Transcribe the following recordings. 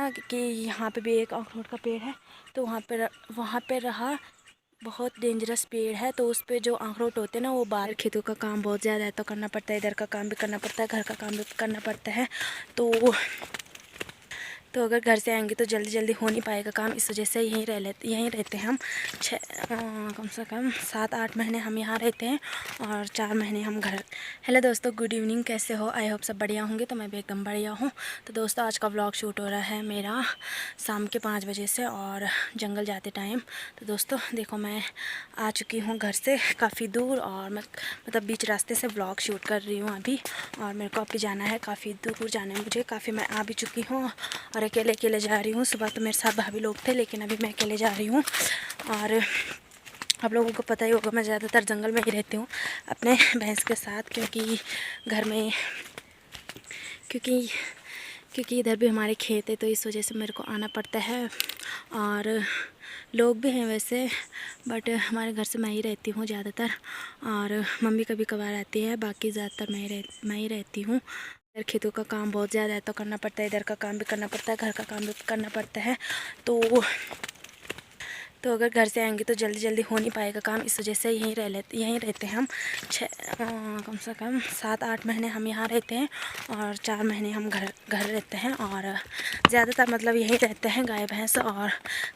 ना कि यहाँ पे भी एक अखरोट का पेड़ है, तो वहाँ पे रहा बहुत डेंजरस पेड़ है। तो उस पे जो अखरोट होते हैं ना, वो बाहर खेतों का काम बहुत ज़्यादा है तो करना पड़ता है, इधर का काम भी करना पड़ता है, घर का काम भी करना पड़ता है। तो अगर घर से आएंगे तो जल्दी जल्दी हो नहीं पाएगा काम, इस वजह से यहीं रहते हैं हम। कम से कम 7-8 महीने हम यहाँ रहते हैं और 4 महीने हम घर। हेलो दोस्तों, गुड इवनिंग, कैसे हो? आई होप सब बढ़िया होंगे। तो मैं भी एकदम बढ़िया हूँ। तो दोस्तों, आज का व्लॉग शूट हो रहा है मेरा शाम के 5 बजे से और जंगल जाते टाइम। तो दोस्तों देखो, मैं आ चुकी हूँ घर से काफ़ी दूर और मैं मतलब बीच रास्ते से व्लॉग शूट कर रही हूँ अभी। और मेरे को अभी जाना है, काफ़ी दूर जाना है मुझे, काफ़ी मैं आ भी चुकी हूँ और अकेले जा रही हूँ। सुबह तो मेरे साथ भाभी लोग थे, लेकिन अभी मैं अकेले जा रही हूँ। और आप लोगों को पता ही होगा, मैं ज़्यादातर जंगल में ही रहती हूँ अपने भैंस के साथ, क्योंकि घर में क्योंकि इधर भी हमारे खेत है, तो इस वजह से मेरे को आना पड़ता है। और लोग भी हैं वैसे, बट हमारे घर से मैं ही रहती हूँ ज़्यादातर, और मम्मी कभी कभार आती है, बाकी ज़्यादातर मैं ही रहती हूँ। इधर खेतों का काम बहुत ज़्यादा है तो करना पड़ता है, इधर का काम भी करना पड़ता है, घर का काम भी करना पड़ता है। तो अगर घर से आएंगे तो जल्दी जल्दी हो नहीं पाएगा काम, इस वजह से यहीं रहते हैं हम। कम से कम 7-8 महीने हम यहाँ रहते हैं और 4 महीने हम घर रहते हैं। और ज़्यादातर मतलब यहीं रहते हैं, गाय भैंस। और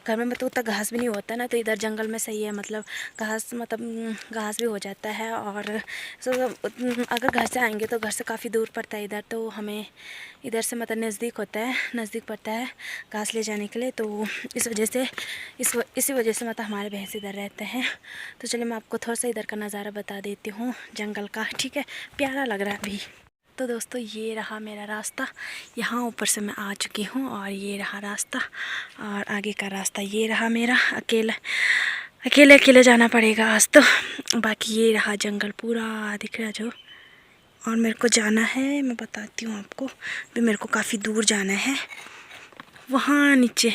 घर में मतलब उतना घास भी नहीं होता ना, तो इधर जंगल में सही है, मतलब घास भी हो जाता है। और अगर घर से आएंगे तो घर से काफ़ी दूर पड़ता है इधर, तो हमें इधर से मतलब नज़दीक पड़ता है घास ले जाने के लिए। तो इसी वजह से मतलब हमारे भैंस इधर रहते हैं। तो चलिए मैं आपको थोड़ा सा इधर का नज़ारा बता देती हूँ जंगल का, ठीक है? प्यारा लग रहा है अभी। तो दोस्तों, ये रहा मेरा रास्ता, यहाँ ऊपर से मैं आ चुकी हूँ और ये रहा रास्ता, और आगे का रास्ता ये रहा मेरा। अकेले जाना पड़ेगा आज तो। बाकी ये रहा जंगल पूरा दिख रहा जो, और मेरे को जाना है, मैं बताती हूँ आपको भी, मेरे को काफ़ी दूर जाना है, वहाँ नीचे,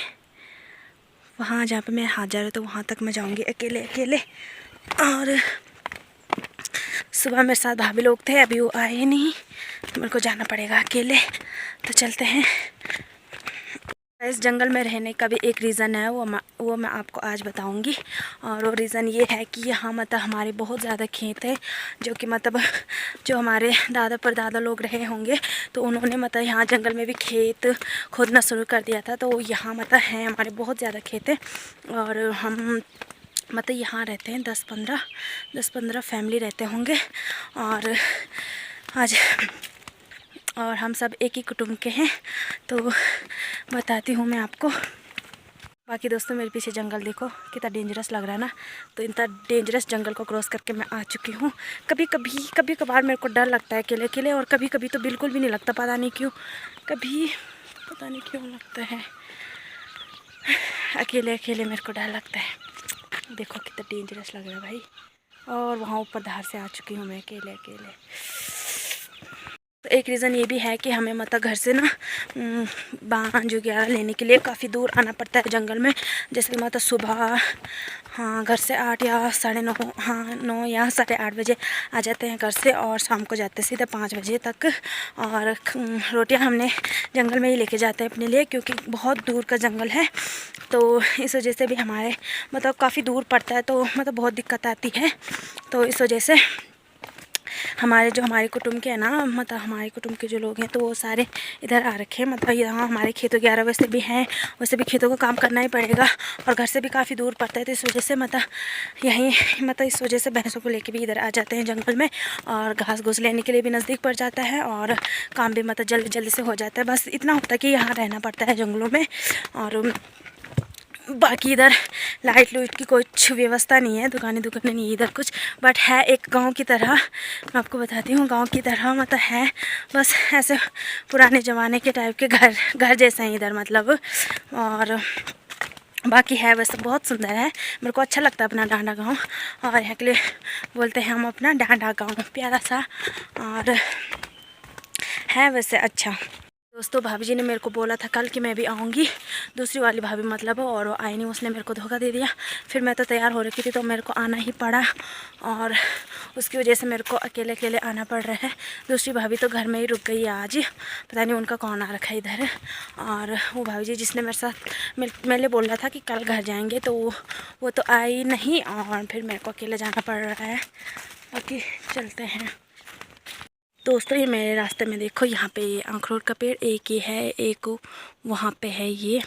वहाँ जहाँ पे मैं हाथ जा रहा हूँ, तो वहाँ तक मैं जाऊँगी अकेले। और सुबह मेरे साथ भाभी लोग थे, अभी वो आए नहीं, तो मेरे को जाना पड़ेगा अकेले। तो चलते हैं। इस जंगल में रहने का भी एक रीज़न है, वो मैं आपको आज बताऊंगी। और वो रीज़न ये है कि यहाँ मतलब हमारे बहुत ज़्यादा खेत है, जो कि मतलब जो हमारे दादा परदादा लोग रहे होंगे, तो उन्होंने मतलब यहाँ जंगल में भी खेत खोदना शुरू कर दिया था। तो यहाँ मतलब है हमारे बहुत ज़्यादा खेत है, और हम मतलब यहाँ रहते हैं 10-15 फैमिली रहते होंगे। और हम सब एक ही कुटुंब के हैं। तो बताती हूँ मैं आपको। बाकी दोस्तों, मेरे पीछे जंगल देखो कितना डेंजरस लग रहा है ना। तो इतना डेंजरस जंगल को क्रॉस करके मैं आ चुकी हूँ। कभी कभार मेरे को डर लगता है अकेले, और कभी कभी तो बिल्कुल भी नहीं लगता, पता नहीं क्यों लगता है। अकेले मेरे को डर लगता है। देखो कितना डेंजरस लग रहा है भाई। और वहाँ ऊपर धार से आ चुकी हूँ मैं अकेले। तो एक रीज़न ये भी है कि हमें मतलब घर से ना बांझ वगैरह लेने के लिए काफ़ी दूर आना पड़ता है जंगल में। जैसे कि मतलब सुबह घर से 8 या 9 या 8:30 बजे आ जाते हैं घर से, और शाम को जाते हैं सीधे 5 बजे तक। और रोटियां हमने जंगल में ही लेके जाते हैं अपने लिए, क्योंकि बहुत दूर का जंगल है। तो इस वजह से भी हमारे मतलब काफ़ी दूर पड़ता है, तो मतलब बहुत दिक्कत आती है। तो इस वजह से हमारे कुटुंब के है ना, मतलब हमारे कुटुंब के जो लोग हैं, तो वो सारे इधर आ रखे हैं। मतलब यहाँ हमारे खेत वगैरह वैसे भी हैं, वैसे भी खेतों का काम करना ही पड़ेगा, और घर से भी काफ़ी दूर पड़ता है। तो इस वजह से इस वजह से भैंसों को लेके भी इधर आ जाते हैं जंगल में, और घास घूस लेने के लिए भी नज़दीक पड़ जाता है, और काम भी मतलब जल्दी से हो जाता है। बस इतना होता है कि यहाँ रहना पड़ता है जंगलों में। और बाकी इधर लाइट लूट की कुछ व्यवस्था नहीं है, दुकानें नहीं है इधर कुछ, बट है एक गांव की तरह। मैं आपको बताती हूँ, गांव की तरह मतलब है, बस ऐसे पुराने ज़माने के टाइप के घर जैसे हैं इधर मतलब। और बाकी है वैसे बहुत सुंदर है, मेरे को अच्छा लगता है अपना डांडा गांव, और यहाँ के लिए बोलते हैं हम अपना डांडा गांव, प्यारा सा, और है वैसे अच्छा। दोस्तों भाभी जी ने मेरे को बोला था कल कि मैं भी आऊँगी, दूसरी वाली भाभी मतलब, और वो आई नहीं, उसने मेरे को धोखा दे दिया। फिर मैं तो तैयार हो रखी थी तो मेरे को आना ही पड़ा, और उसकी वजह से मेरे को अकेले अकेले आना पड़ रहा है। दूसरी भाभी तो घर में ही रुक गई है आज, पता नहीं उनका कौन आ रखा है इधर। और वो भाभी जी जिसने मेरे साथ मैंने बोला था कि कल घर जाएँगे, तो वो तो आई नहीं, और फिर मेरे को अकेले जाना पड़ रहा है। बाकी चलते हैं दोस्तों। ये मेरे रास्ते में देखो, यहाँ पे ये अखरोट का पेड़ एक ही है, एक वहाँ पे है ये,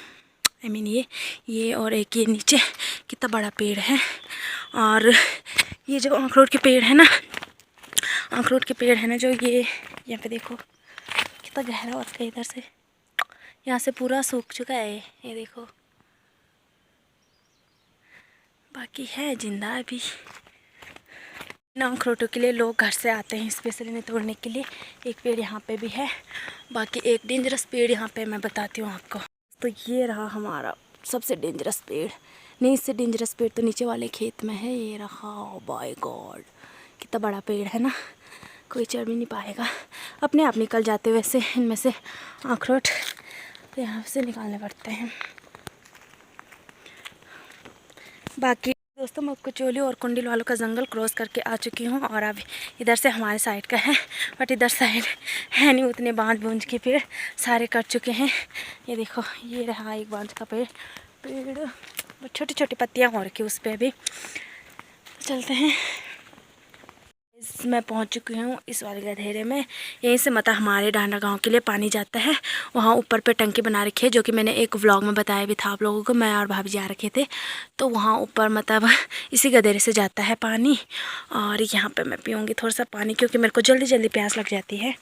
ये और एक ये नीचे कितना बड़ा पेड़ है। और ये जो अखरोट के पेड़ है ना, जो ये यहाँ पे देखो कितना गहरा होता है, इधर से यहाँ से पूरा सूख चुका है ये देखो, बाकी है जिंदा अभी। अखरोटों के लिए लोग घर से आते हैं स्पेशली इन्हें तोड़ने के लिए। एक पेड़ यहाँ पे भी है, बाकी एक डेंजरस पेड़ यहाँ पे मैं बताती हूँ आपको। तो ये रहा हमारा सबसे डेंजरस पेड़, नहीं इससे डेंजरस पेड़ तो नीचे वाले खेत में है। ये रहा, बाय गॉड कितना बड़ा पेड़ है ना, कोई चढ़ भी नहीं पाएगा, अपने आप निकल जाते। वैसे इनमें से अखरोट तो यहाँ से निकालने पड़ते हैं। बाकी दोस्तों मैं कुचोली और कुंडिल वालों का जंगल क्रॉस करके आ चुकी हूँ, और अब इधर से हमारे साइड का है, बट इधर साइड है नहीं उतने बांझ बूंझ के पेड़ सारे कट चुके हैं। ये देखो ये रहा एक बांझ का पेड़, छोटी छोटी पत्तियाँ हो रखी उस पर भी। चलते हैं, मैं पहुंच चुकी हूँ इस वाले गधेरे में। यहीं से मतलब हमारे डांडा गांव के लिए पानी जाता है। वहाँ ऊपर पे टंकी बना रखी है, जो कि मैंने एक व्लॉग में बताया भी था आप लोगों को, मैं और भाभी जा रखे थे। तो वहाँ ऊपर मतलब इसी गधेरे से जाता है पानी, और यहाँ पे मैं पीऊँगी थोड़ा सा पानी, क्योंकि मेरे को जल्दी जल्दी प्यास लग जाती है।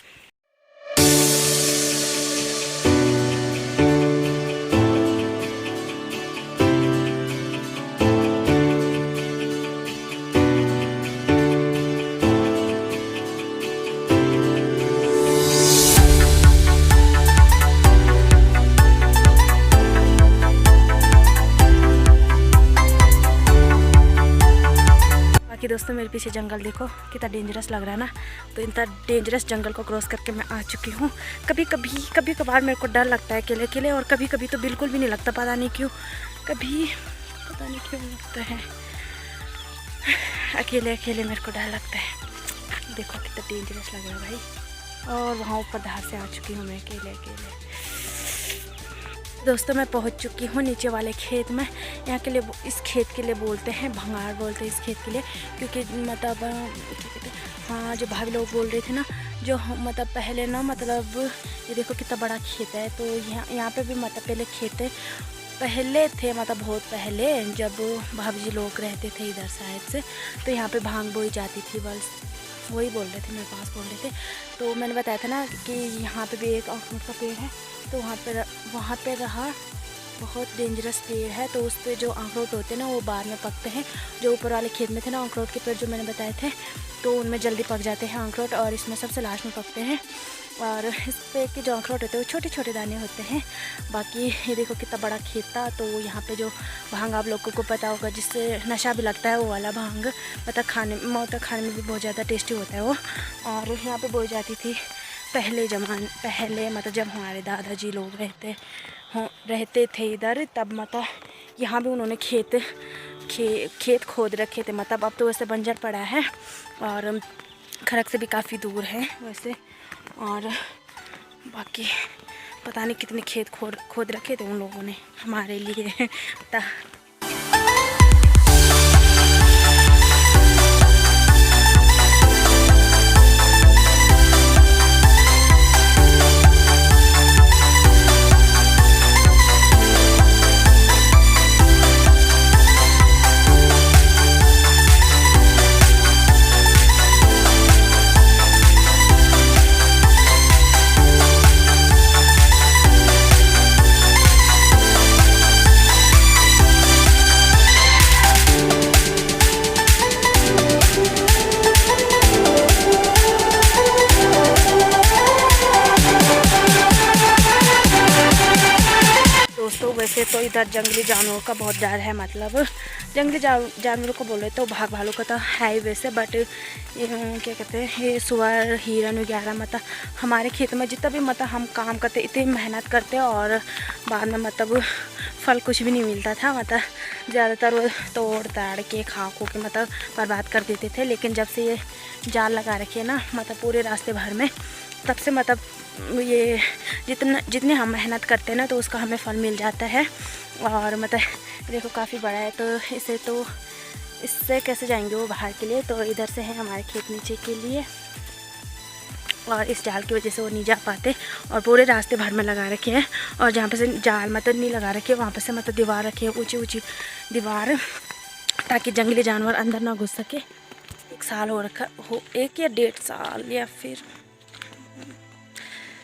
बाकी दोस्तों मेरे पीछे जंगल देखो कितना डेंजरस लग रहा है ना। तो इतना डेंजरस जंगल को क्रॉस करके मैं आ चुकी हूँ। कभी कभार मेरे को डर लगता है अकेले अकेले, और कभी कभी तो बिल्कुल भी नहीं लगता, पता नहीं क्यों लगता है अकेले अकेले मेरे को डर लगता है। देखो कितना डेंजरस लग रहा है भाई। और वहाँ ऊपर धार से आ चुकी हूँ मैं अकेले अकेले। दोस्तों मैं पहुंच चुकी हूँ नीचे वाले खेत में। यहाँ के लिए इस खेत के लिए बोलते हैं भंगार, बोलते हैं इस खेत के लिए, क्योंकि मतलब क्या कहते हैं, हाँ जो भाभी लोग बोल रहे थे ना, जो मतलब पहले ना मतलब ये देखो कितना बड़ा खेत है। तो यहाँ पे भी मतलब पहले खेत पहले थे, मतलब बहुत पहले जब भाभी जी लोग रहते थे इधर साइड से, तो यहाँ पे भांग बोई जाती थी। बस वही बोल रहे थे, मेरे पास बोल रहे थे। तो मैंने बताया था ना कि यहाँ पे भी एक अखरोट का पेड़ है, तो वहाँ पे रहा बहुत डेंजरस पेड़ है। तो उस पर जो अखरोट होते हैं ना वो बाद में पकते हैं। जो ऊपर वाले खेत में थे ना अखरोट के पेड़ जो मैंने बताए थे, तो उनमें जल्दी पक जाते हैं अखरोट, और इसमें सबसे लास्ट में पकते हैं। और इस पे के जो अखरोट होते हैं वो छोटे छोटे दाने होते हैं। बाकी ये देखो कितना बड़ा खेत था। तो यहाँ पे जो भांग आप लोगों को पता होगा जिससे नशा भी लगता है, वो वाला भांग मतलब खाने में भी बहुत ज़्यादा टेस्टी होता है वो। और यहाँ पे बोई जाती थी पहले मतलब जब हमारे दादाजी लोग रहते थे इधर, तब मतलब यहाँ भी उन्होंने खेत खोद रखे थे। मतलब अब तो वैसे बंजर पड़ा है, और खरक से भी काफ़ी दूर है वैसे। और बाकी पता नहीं कितने खेत खोद रखे थे उन लोगों ने हमारे लिए। दोस्तों वैसे तो इधर जंगली जानवरों का बहुत डर है, मतलब जंगली जानवरों को बोले तो भाग भालू का तो है ही वैसे, बट क्या कहते हैं ये सुअर हिरन वगैरह मतलब हमारे खेत में जितना भी मतलब हम काम करते इतनी मेहनत करते और बाद में मतलब फल कुछ भी नहीं मिलता था, मतलब ज़्यादातर वो तोड़ ताड़ के खा खो के मतलब बर्बाद कर देते थे। लेकिन जब से ये जाल लगा रखे ना मतलब पूरे रास्ते भर में, तब से मतलब ये जितनी हम मेहनत करते हैं ना तो उसका हमें फल मिल जाता है। और मतलब देखो काफ़ी बड़ा है, तो इससे कैसे जाएंगे वो बाहर के लिए, तो इधर से है हमारे खेत नीचे के लिए, और इस जाल की वजह से वो नहीं जा पाते। और पूरे रास्ते भर में लगा रखे हैं, और जहाँ पे से जाल मतलब नहीं लगा रखे वहाँ पे से मतलब दीवार रखे है, ऊंची ऊंची दीवार, ताकि जंगली जानवर अंदर ना घुस सके। 1 साल हो रखा हो, 1 या 1.5 साल या फिर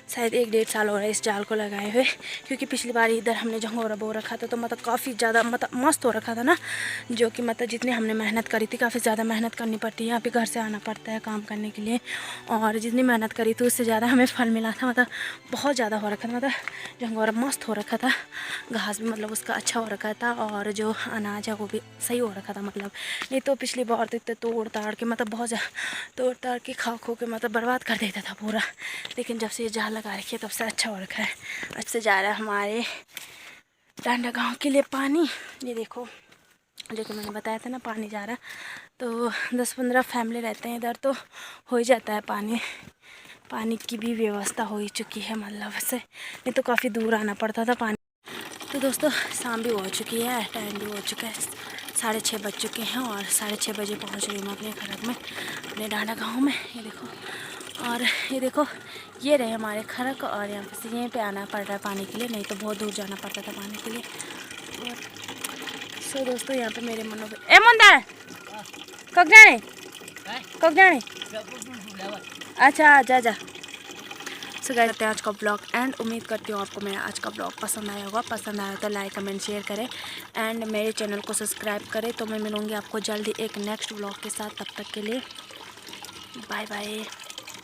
शायद 1-1.5 साल हो रहा है इस जाल को लगाए हुए, क्योंकि पिछली बार इधर हमने झंगोरा बो रखा था तो मतलब काफ़ी ज़्यादा मतलब मस्त हो रखा था ना, जो कि मतलब जितनी हमने मेहनत करी थी, काफ़ी ज़्यादा मेहनत करनी पड़ती है, यहाँ पे घर से आना पड़ता है काम करने के लिए, और जितनी मेहनत करी थी उससे ज़्यादा हमें फल मिला था, मतलब बहुत ज़्यादा हो रखा था, मतलब झंगोरा मस्त हो रखा था, घास भी मतलब उसका अच्छा हो रखा था, और जो अनाज है वो भी सही हो रखा था। मतलब नहीं तो पिछली बार तो इतने तोड़ ताड़ के मतलब बहुत ज़्यादा तोड़ ताड़ के खा खो के मतलब बर्बाद कर देता था पूरा। लेकिन जब से ये जाल लगा रखी है तब से अच्छा हो रखा है। अब से जा रहा है हमारे टांडा गांव के लिए पानी, ये देखो जो कि मैंने बताया था ना पानी जा रहा है, तो 10-15 फैमिली रहते हैं इधर, तो हो ही जाता है पानी की भी व्यवस्था हो ही चुकी है, मतलब से नहीं तो काफ़ी दूर आना पड़ता था पानी। तो दोस्तों शाम भी हो चुकी है, टाइम भी हो चुका है, 6:30 बज चुके हैं, और 6:30 बजे पहुंच रही हूँ मैं अपने खरक में, अपने डांडा गाँव में। ये देखो, और ये देखो ये रहे हमारे खरक, और यहाँ पे से यहीं पे आना पड़ रहा है पानी के लिए, नहीं तो बहुत दूर जाना पड़ता था पानी के लिए। और सो दोस्तों यहाँ पे मेरे मनो ए मंदा कब जाने अच्छा जा। सो गाइस करते हैं आज का ब्लॉग एंड उम्मीद करती हूँ आपको मेरा आज का ब्लॉग पसंद आया होगा। पसंद आया तो लाइक कमेंट शेयर करें एंड मेरे चैनल को सब्सक्राइब करें। तो मैं मिलूँगी आपको जल्दी एक नेक्स्ट ब्लॉग के साथ, तब तक के लिए बाय बाय।